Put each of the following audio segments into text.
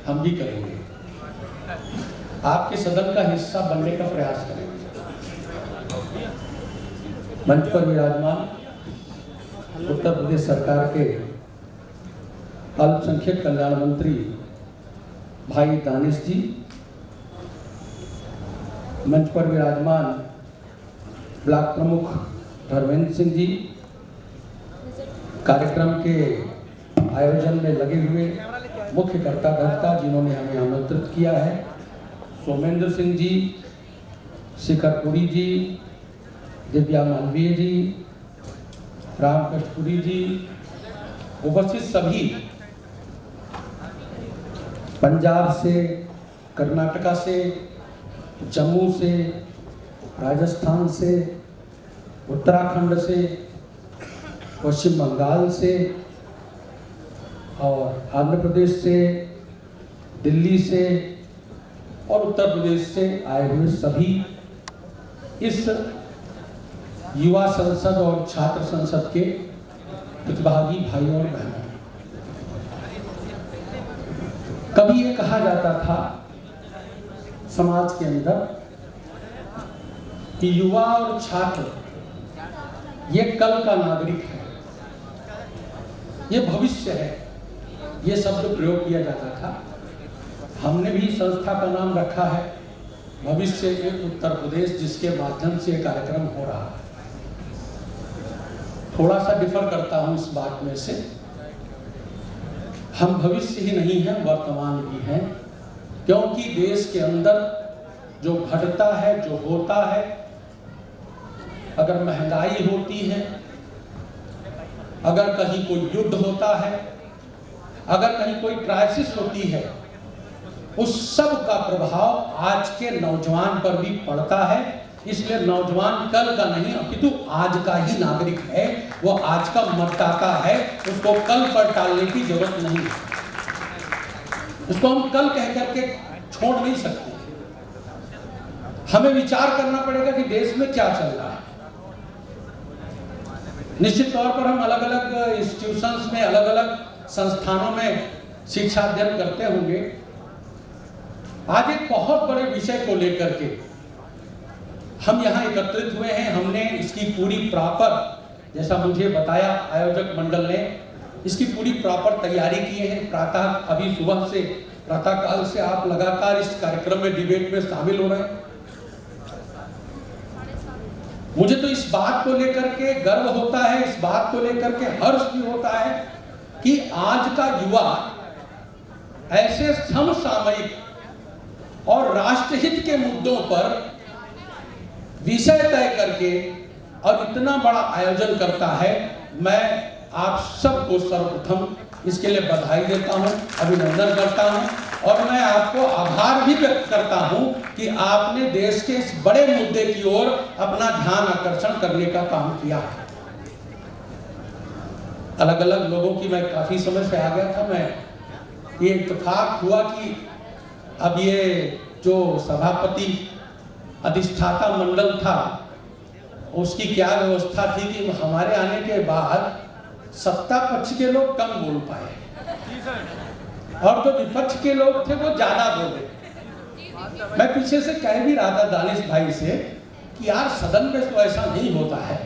हम भी करेंगे, आपके सदन का हिस्सा बनने का प्रयास करेंगे। मंच पर विराजमान उत्तर प्रदेश सरकार के अल्पसंख्यक कल्याण मंत्री भाई दानिश जी, मंच पर विराजमान ब्लॉक प्रमुख धर्मेंद्र सिंह जी, कार्यक्रम के आयोजन में लगे हुए मुख्य कर्ता जिन्होंने हमें आमंत्रित किया है, सोमेंद्र सिंह जी, शिखर पुरी जी, दिव्या मालवीय जी, रामकृष्ण पुरी जी, उपस्थित सभी पंजाब से, कर्नाटका से, जम्मू से, राजस्थान से, उत्तराखंड से, पश्चिम बंगाल से और आंध्र प्रदेश से, दिल्ली से और उत्तर प्रदेश से आए हुए सभी इस युवा संसद और छात्र संसद के प्रतिभागी भाई और बहनों। कभी ये कहा जाता था समाज के अंदर कि युवा और छात्र ये कल का नागरिक है, ये भविष्य है, ये शब्द प्रयोग किया जाता था। हमने भी संस्था का नाम रखा है भविष्य एक उत्तर प्रदेश, जिसके माध्यम से कार्यक्रम हो रहा है। थोड़ा सा डिफर करता हूं इस बात में से, हम भविष्य ही नहीं हैं, वर्तमान भी हैं, क्योंकि देश के अंदर जो घटता है, जो होता है, अगर महंगाई होती है, अगर कहीं कोई युद्ध होता है, अगर कहीं कोई क्राइसिस होती है, उस सब का प्रभाव आज के नौजवान पर भी पड़ता है। इसलिए नौजवान कल का नहीं अपितु आज का ही नागरिक है, वो आज का मतदाता है, उसको कल पर टालने की जरूरत नहीं है। उसको हम कल कह करके छोड़ नहीं सकते। हमें विचार करना पड़ेगा कि देश में क्या चल रहा है। निश्चित तौर पर हम अलग अलग इंस्टीट्यूशंस में, अलग अलग संस्थानों में शिक्षा अध्ययन करते होंगे। आज एक बहुत बड़े विषय को लेकर के हम यहाँ एकत्रित हुए हैं। हमने इसकी पूरी प्रॉपर, जैसा मुझे बताया आयोजक मंडल ने, इसकी पूरी प्रॉपर तैयारी की है। अभी सुबह से, प्रातः काल से आप लगातार इस कार्यक्रम में, डिबेट में शामिल हो रहे हैं। मुझे तो इस बात को लेकर के गर्व होता है, इस बात को लेकर के हर्ष भी होता है कि आज का युवा ऐसे समसामयिक और राष्ट्रहित के मुद्दों पर विषय तय करके और इतना बड़ा आयोजन करता है। मैं आप सबको सर्वप्रथम इसके लिए बधाई देता हूं, अभिनंदन करता हूं और मैं आपको आभार भी व्यक्त करता हूं कि आपने देश के इस बड़े मुद्दे की ओर अपना ध्यान आकर्षण करने का काम किया। अलग अलग लोगों की मैं काफी समय से आ गया था। मैं ये इत्तेफाक हुआ कि अब ये जो सभापति अधिष्ठाता मंडल था, उसकी क्या व्यवस्था थी कि हमारे आने के बाद सत्ता पक्ष के लोग कम बोल पाए और जो विपक्ष के लोग थे वो ज्यादा बोले। मैं पीछे से कह भी रहा था दानिश भाई से कि यार सदन में तो ऐसा नहीं होता है,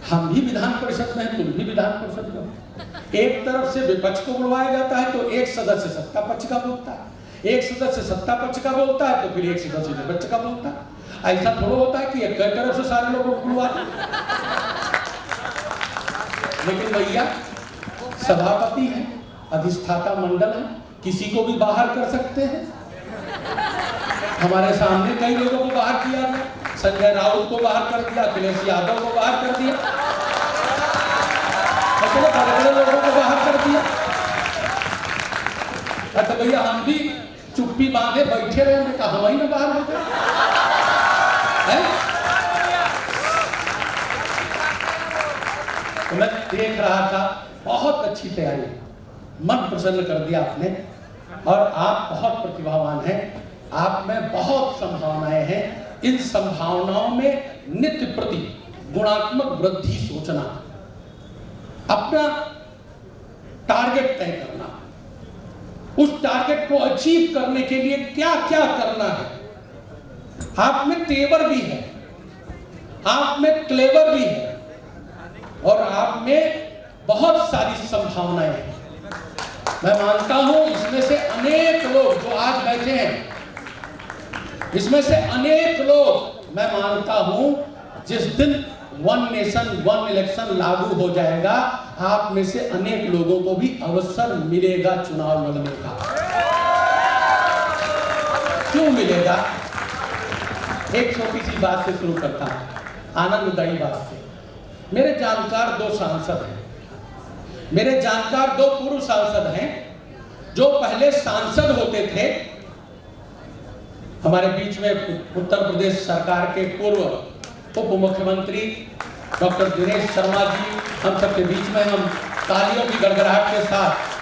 हम भी विधान परिषद में हैं, तुम भी विधान परिषद में हो। एक तरफ से विपक्ष को बुलवाया जाता है तो एक सदस्य सत्ता पक्ष का बोलता है, एक सदस्य सत्ता पक्ष का बोलता है तो फिर एक सदस्य विपक्ष का बोलता है। ऐसा थोड़ा होता है कि एक तरफ से सारे लोगों को बुलवा। लेकिन भैया सभापति है, अधिष्ठाता मंडल है, किसी को भी बाहर कर सकते हैं। हमारे सामने कई लोगों को बाहर किया गया, संजय राउत को बाहर कर दिया, अखिलेश यादव को बाहर कर दिया, बड़े लोगों को बाहर कर दिया। तो भैया हम भी चुप्पी बांधे बैठे रहे, हमने कहा हम ही में बाहर हो गए। तो मैं देख रहा था, बहुत अच्छी तैयारी, मन प्रसन्न कर दिया आपने और आप बहुत प्रतिभावान हैं, आप में बहुत संभावनाएं हैं। इन संभावनाओं में नित्य प्रति गुणात्मक वृद्धि सोचना, अपना टारगेट तय करना, उस टारगेट को अचीव करने के लिए क्या क्या करना है। आप में तेवर भी है, आप में क्लेवर भी है, और आप में बहुत सारी संभावनाएं हैं। मैं मानता हूं इसमें से अनेक लोग जो आज बैठे हैं, इसमें से अनेक लोग मैं मानता हूं जिस दिन वन नेशन वन इलेक्शन लागू हो जाएगा, आप में से अनेक लोगों को भी अवसर मिलेगा चुनाव लड़ने का। क्यों मिलेगा? एक छोटी सी बात से शुरू करता हूं, आनंददायी बात से। मेरे जानकार 2 सांसद हैं, मेरे जानकार 2 पूर्व सांसद हैं जो पहले सांसद होते थे। हमारे बीच में उत्तर प्रदेश सरकार के पूर्व उप मुख्यमंत्री डॉक्टर दिनेश शर्मा जी हम सबके बीच में, हम तालियों की गड़गड़ाहट के साथ